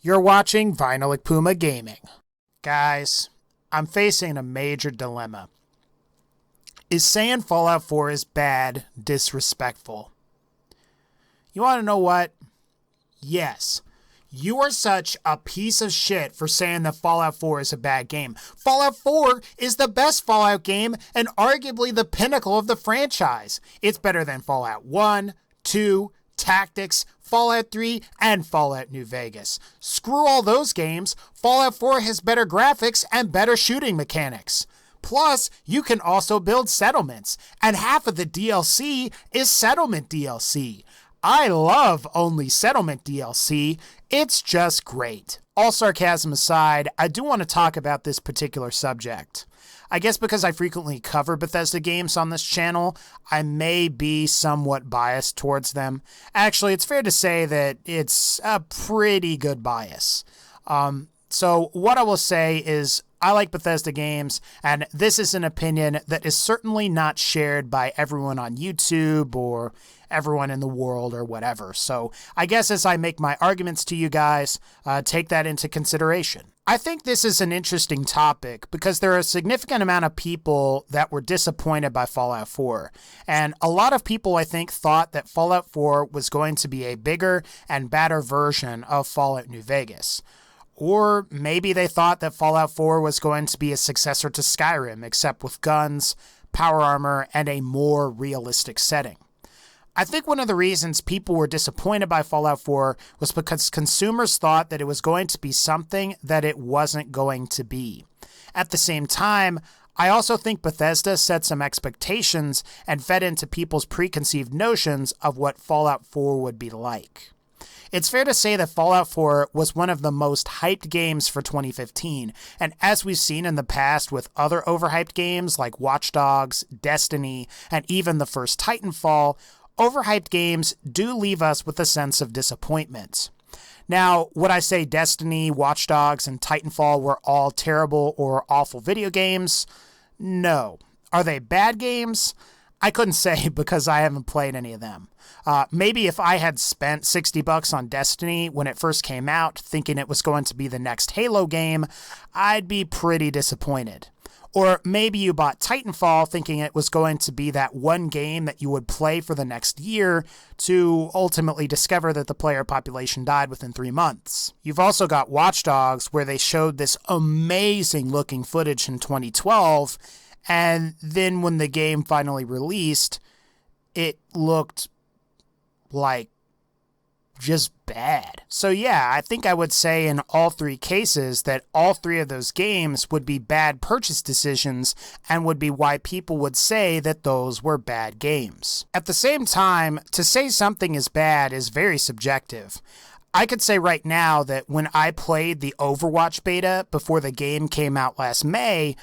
You're watching VinylicPumaGaming. Guys, I'm facing a major dilemma. Is saying Fallout 4 is bad disrespectful? You want to know what? Yes. You are such a piece of shit for saying that Fallout 4 is a bad game. Fallout 4 is the best Fallout game and arguably the pinnacle of the franchise. It's better than Fallout 1, 2, Tactics, Fallout 3, and Fallout New Vegas. Screw all those games. Fallout 4 has better graphics and better shooting mechanics. Plus, you can also build settlements, and half of the DLC is settlement DLC. I love only settlement DLC. It's just great. All sarcasm aside, I do want to talk about this particular subject. I guess because I frequently cover Bethesda games on this channel, I may be somewhat biased towards them. Actually, it's fair to say that it's a pretty good bias. So what I will say is I like Bethesda games, and this is an opinion that is certainly not shared by everyone on YouTube or everyone in the world or whatever. So I guess as I make my arguments to you guys, take that into consideration. I think this is an interesting topic because there are a significant amount of people that were disappointed by Fallout 4. And a lot of people, I think, thought that Fallout 4 was going to be a bigger and better version of Fallout New Vegas. Or maybe they thought that Fallout 4 was going to be a successor to Skyrim, except with guns, power armor, and a more realistic setting. I think one of the reasons people were disappointed by Fallout 4 was because consumers thought that it was going to be something that it wasn't going to be. At the same time, I also think Bethesda set some expectations and fed into people's preconceived notions of what Fallout 4 would be like. It's fair to say that Fallout 4 was one of the most hyped games for 2015, and as we've seen in the past with other overhyped games like Watch Dogs, Destiny, and even the first Titanfall, overhyped games do leave us with a sense of disappointment. Now, would I say Destiny, Watch Dogs, and Titanfall were all terrible or awful video games? No. Are they bad games? I couldn't say because I haven't played any of them. Maybe if I had spent $60 on Destiny when it first came out, thinking it was going to be the next Halo game, I'd be pretty disappointed. Or maybe you bought Titanfall thinking it was going to be that one game that you would play for the next year to ultimately discover that the player population died within 3 months. You've also got Watch Dogs, where they showed this amazing looking footage in 2012, and then when the game finally released, it looked like just bad. So yeah, I think I would say in all three cases that all three of those games would be bad purchase decisions and would be why people would say that those were bad games. At the same time, to say something is bad is very subjective. I could say right now that when I played the Overwatch beta before the game came out last May,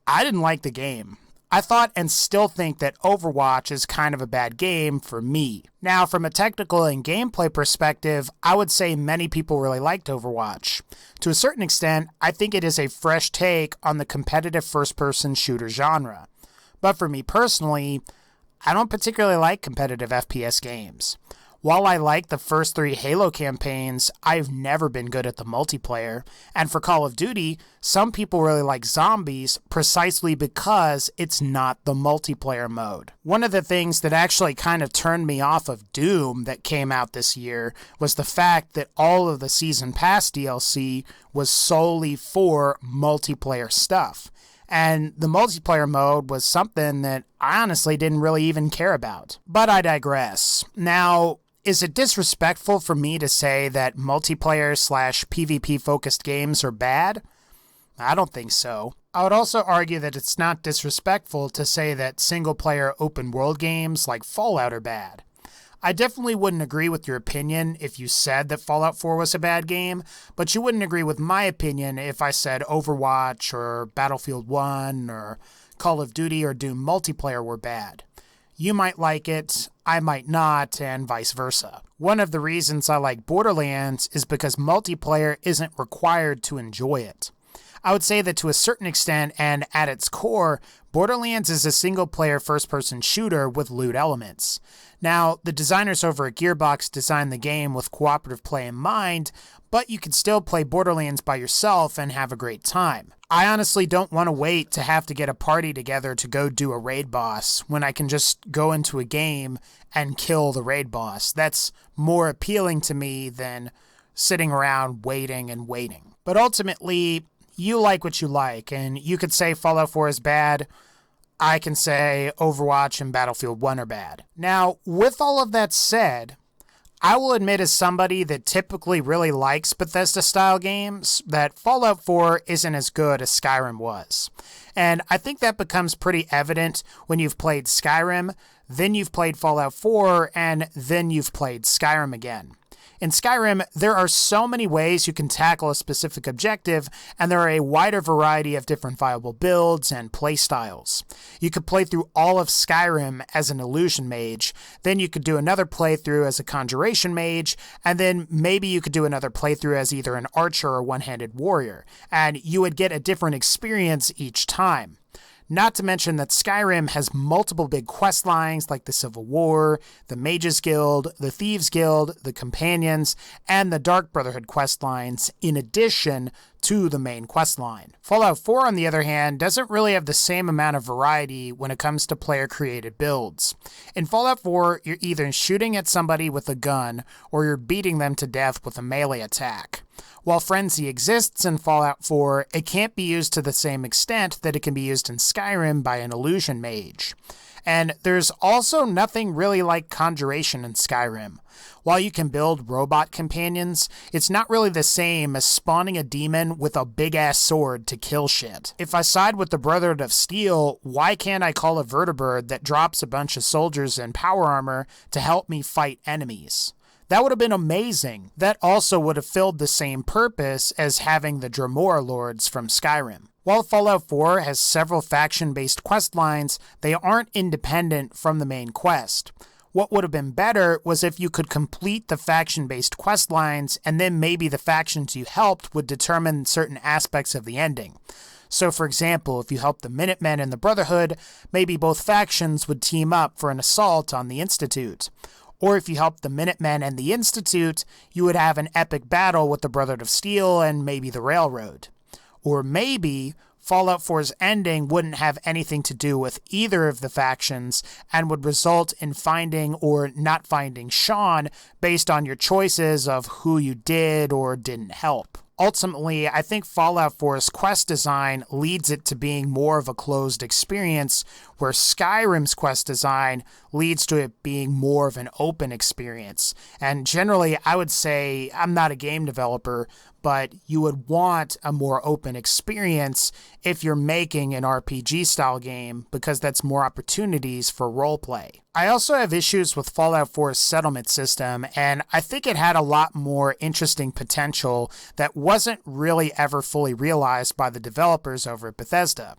I didn't like the game. I thought and still think that Overwatch is kind of a bad game for me. Now, from a technical and gameplay perspective, I would say many people really liked Overwatch. To a certain extent, I think it is a fresh take on the competitive first-person shooter genre. But for me personally, I don't particularly like competitive FPS games. While I like the first 3 Halo campaigns, I've never been good at the multiplayer. And for Call of Duty, some people really like zombies precisely because it's not the multiplayer mode. One of the things that actually kind of turned me off of Doom that came out this year was the fact that all of the Season Pass DLC was solely for multiplayer stuff. And the multiplayer mode was something that I honestly didn't really even care about. But I digress. Now, is it disrespectful for me to say that multiplayer/PvP focused games are bad? I don't think so. I would also argue that it's not disrespectful to say that single player open world games like Fallout are bad. I definitely wouldn't agree with your opinion if you said that Fallout 4 was a bad game, but you wouldn't agree with my opinion if I said Overwatch or Battlefield 1 or Call of Duty or Doom multiplayer were bad. You might like it, I might not, and vice versa. One of the reasons I like Borderlands is because multiplayer isn't required to enjoy it. I would say that to a certain extent and at its core, Borderlands is a single-player first-person shooter with loot elements. Now, the designers over at Gearbox designed the game with cooperative play in mind, but you can still play Borderlands by yourself and have a great time. I honestly don't want to wait to have to get a party together to go do a raid boss when I can just go into a game and kill the raid boss. That's more appealing to me than sitting around waiting and waiting. But ultimately, you like what you like, and you could say Fallout 4 is bad. I can say Overwatch and Battlefield 1 are bad. Now, with all of that said, I will admit as somebody that typically really likes Bethesda-style games that Fallout 4 isn't as good as Skyrim was. And I think that becomes pretty evident when you've played Skyrim, then you've played Fallout 4, and then you've played Skyrim again. In Skyrim, there are so many ways you can tackle a specific objective, and there are a wider variety of different viable builds and playstyles. You could play through all of Skyrim as an illusion mage, then you could do another playthrough as a conjuration mage, and then maybe you could do another playthrough as either an archer or one-handed warrior, and you would get a different experience each time. Not to mention that Skyrim has multiple big quest lines like the Civil War, the Mages Guild, the Thieves Guild, the Companions, and the Dark Brotherhood quest lines in addition to the main quest line. Fallout 4, on the other hand, doesn't really have the same amount of variety when it comes to player-created builds. In Fallout 4, you're either shooting at somebody with a gun or you're beating them to death with a melee attack. While Frenzy exists in Fallout 4, it can't be used to the same extent that it can be used in Skyrim by an illusion mage. And there's also nothing really like conjuration in Skyrim. While you can build robot companions, it's not really the same as spawning a demon with a big-ass sword to kill shit. If I side with the Brotherhood of Steel, why can't I call a vertibird that drops a bunch of soldiers in power armor to help me fight enemies? That would have been amazing. That also would have filled the same purpose as having the Dremora Lords from Skyrim. While Fallout 4 has several faction-based quest lines, they aren't independent from the main quest. What would have been better was if you could complete the faction-based quest lines, and then maybe the factions you helped would determine certain aspects of the ending. So for example, if you helped the Minutemen and the Brotherhood, maybe both factions would team up for an assault on the Institute. Or if you helped the Minutemen and the Institute, you would have an epic battle with the Brotherhood of Steel and maybe the Railroad. Or maybe Fallout 4's ending wouldn't have anything to do with either of the factions and would result in finding or not finding Sean based on your choices of who you did or didn't help. Ultimately, I think Fallout 4's quest design leads it to being more of a closed experience, where Skyrim's quest design leads to it being more of an open experience. And generally, I would say, I'm not a game developer, but you would want a more open experience if you're making an RPG-style game, because that's more opportunities for roleplay. I also have issues with Fallout 4's settlement system, and I think it had a lot more interesting potential that wasn't really ever fully realized by the developers over at Bethesda.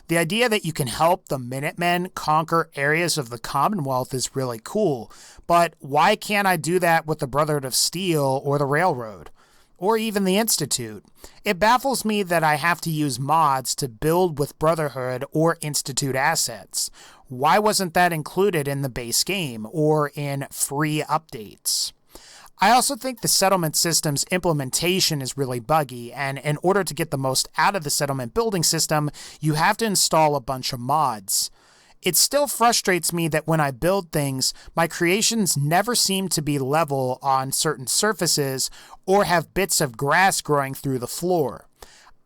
The idea that you can help the Minutemen conquer areas of the Commonwealth is really cool, but why can't I do that with the Brotherhood of Steel or the Railroad? Or even the Institute? It baffles me that I have to use mods to build with Brotherhood or Institute assets. Why wasn't that included in the base game or in free updates? I also think the settlement system's implementation is really buggy, and in order to get the most out of the settlement building system, you have to install a bunch of mods. It still frustrates me that when I build things, my creations never seem to be level on certain surfaces or have bits of grass growing through the floor.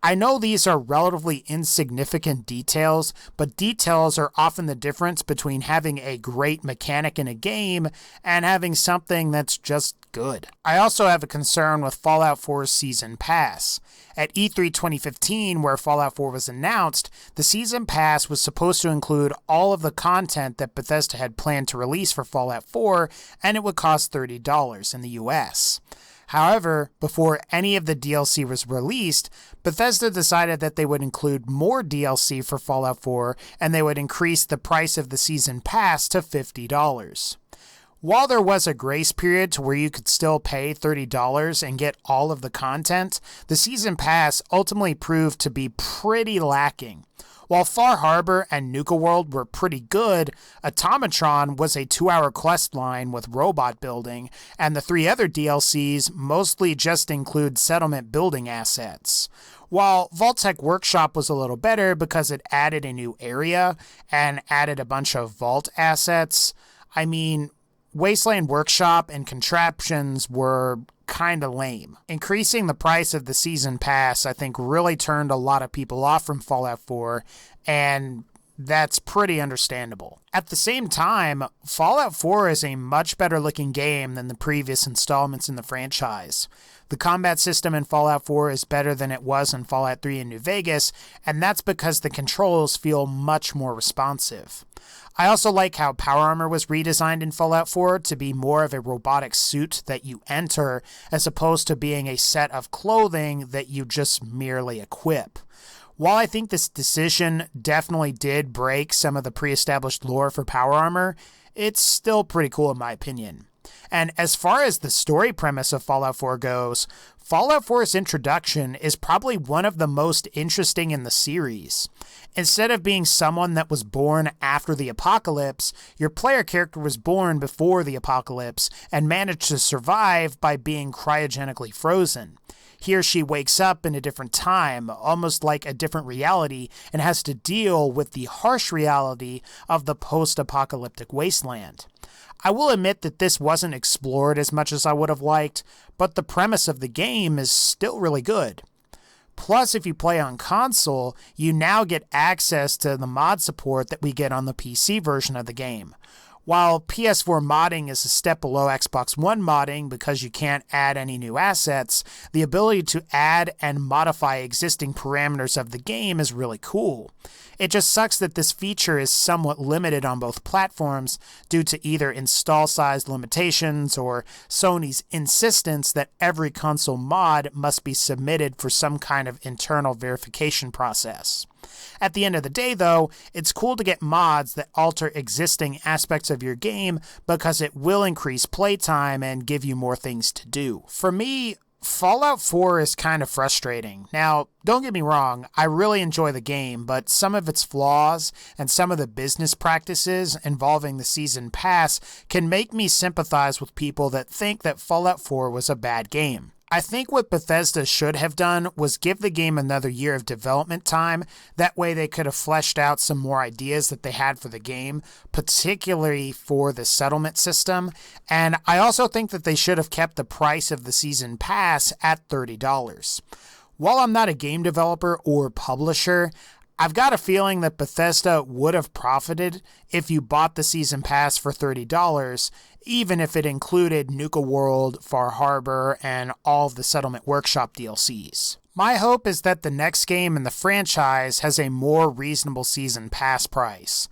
I know these are relatively insignificant details, but details are often the difference between having a great mechanic in a game and having something that's just good. I also have a concern with Fallout 4's Season Pass. At E3 2015, where Fallout 4 was announced, the Season Pass was supposed to include all of the content that Bethesda had planned to release for Fallout 4, and it would cost $30 in the US. However, before any of the DLC was released, Bethesda decided that they would include more DLC for Fallout 4, and they would increase the price of the Season Pass to $50. While there was a grace period to where you could still pay $30 and get all of the content, the Season Pass ultimately proved to be pretty lacking. While Far Harbor and Nuka World were pretty good, Automatron was a 2-hour quest line with robot building, and the 3 other DLCs mostly just include settlement building assets. While Vault-Tec Workshop was a little better because it added a new area and added a bunch of vault assets, Wasteland Workshop and contraptions were kinda lame. Increasing the price of the Season Pass, I think, really turned a lot of people off from Fallout 4, and that's pretty understandable. At the same time, Fallout 4 is a much better looking game than the previous installments in the franchise. The combat system in Fallout 4 is better than it was in Fallout 3 and New Vegas, and that's because the controls feel much more responsive. I also like how power armor was redesigned in Fallout 4 to be more of a robotic suit that you enter, as opposed to being a set of clothing that you just merely equip. While I think this decision definitely did break some of the pre-established lore for power armor, it's still pretty cool in my opinion. And as far as the story premise of Fallout 4 goes, Fallout 4's introduction is probably one of the most interesting in the series. Instead of being someone that was born after the apocalypse, your player character was born before the apocalypse and managed to survive by being cryogenically frozen. He or she wakes up in a different time, almost like a different reality, and has to deal with the harsh reality of the post-apocalyptic wasteland. I will admit that this wasn't explored as much as I would have liked, but the premise of the game is still really good. Plus, if you play on console, you now get access to the mod support that we get on the PC version of the game. While PS4 modding is a step below Xbox One modding because you can't add any new assets, the ability to add and modify existing parameters of the game is really cool. It just sucks that this feature is somewhat limited on both platforms due to either install size limitations or Sony's insistence that every console mod must be submitted for some kind of internal verification process. At the end of the day, though, it's cool to get mods that alter existing aspects of your game because it will increase playtime and give you more things to do. For me, Fallout 4 is kind of frustrating. Now, don't get me wrong, I really enjoy the game, but some of its flaws and some of the business practices involving the Season Pass can make me sympathize with people that think that Fallout 4 was a bad game. I think what Bethesda should have done was give the game another year of development time. That way they could have fleshed out some more ideas that they had for the game, particularly for the settlement system. And I also think that they should have kept the price of the Season Pass at $30. While I'm not a game developer or publisher, I've got a feeling that Bethesda would have profited if you bought the Season Pass for $30, even if it included Nuka World, Far Harbor, and all of the Settlement Workshop DLCs. My hope is that the next game in the franchise has a more reasonable Season Pass price.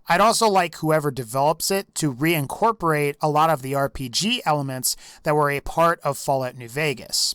I'd also like whoever develops it to reincorporate a lot of the RPG elements that were a part of Fallout New Vegas.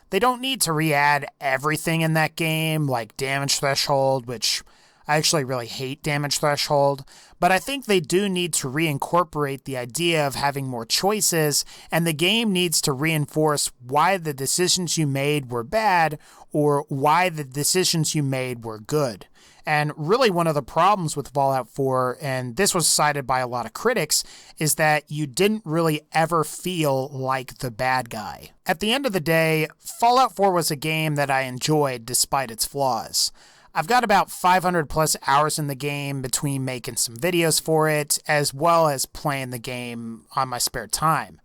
They don't need to re-add everything in that game, like Damage Threshold, which I actually really hate Damage Threshold, but I think they do need to reincorporate the idea of having more choices, and the game needs to reinforce why the decisions you made were bad or why the decisions you made were good. And really one of the problems with Fallout 4, and this was cited by a lot of critics, is that you didn't really ever feel like the bad guy. At the end of the day, Fallout 4 was a game that I enjoyed despite its flaws. I've got about 500 plus hours in the game between making some videos for it, as well as playing the game on my spare time.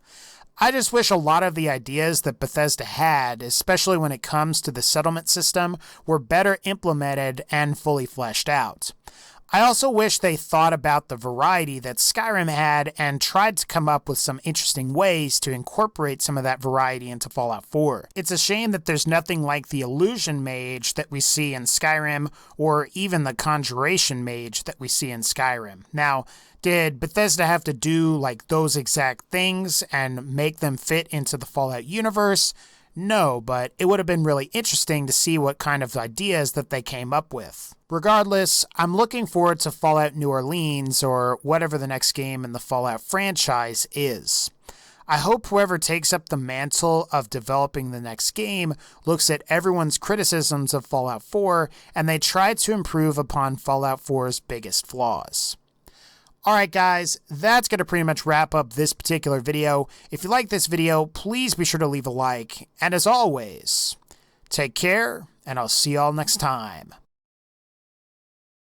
I just wish a lot of the ideas that Bethesda had, especially when it comes to the settlement system, were better implemented and fully fleshed out. I also wish they thought about the variety that Skyrim had and tried to come up with some interesting ways to incorporate some of that variety into Fallout 4. It's a shame that there's nothing like the Illusion Mage that we see in Skyrim, or even the Conjuration Mage that we see in Skyrim. Now, did Bethesda have to do like those exact things and make them fit into the Fallout universe? No, but it would have been really interesting to see what kind of ideas that they came up with. Regardless, I'm looking forward to Fallout New Orleans or whatever the next game in the Fallout franchise is. I hope whoever takes up the mantle of developing the next game looks at everyone's criticisms of Fallout 4 and they try to improve upon Fallout 4's biggest flaws. Alright guys, that's going to pretty much wrap up this particular video. If you like this video, please be sure to leave a like. And as always, take care, and I'll see y'all next time.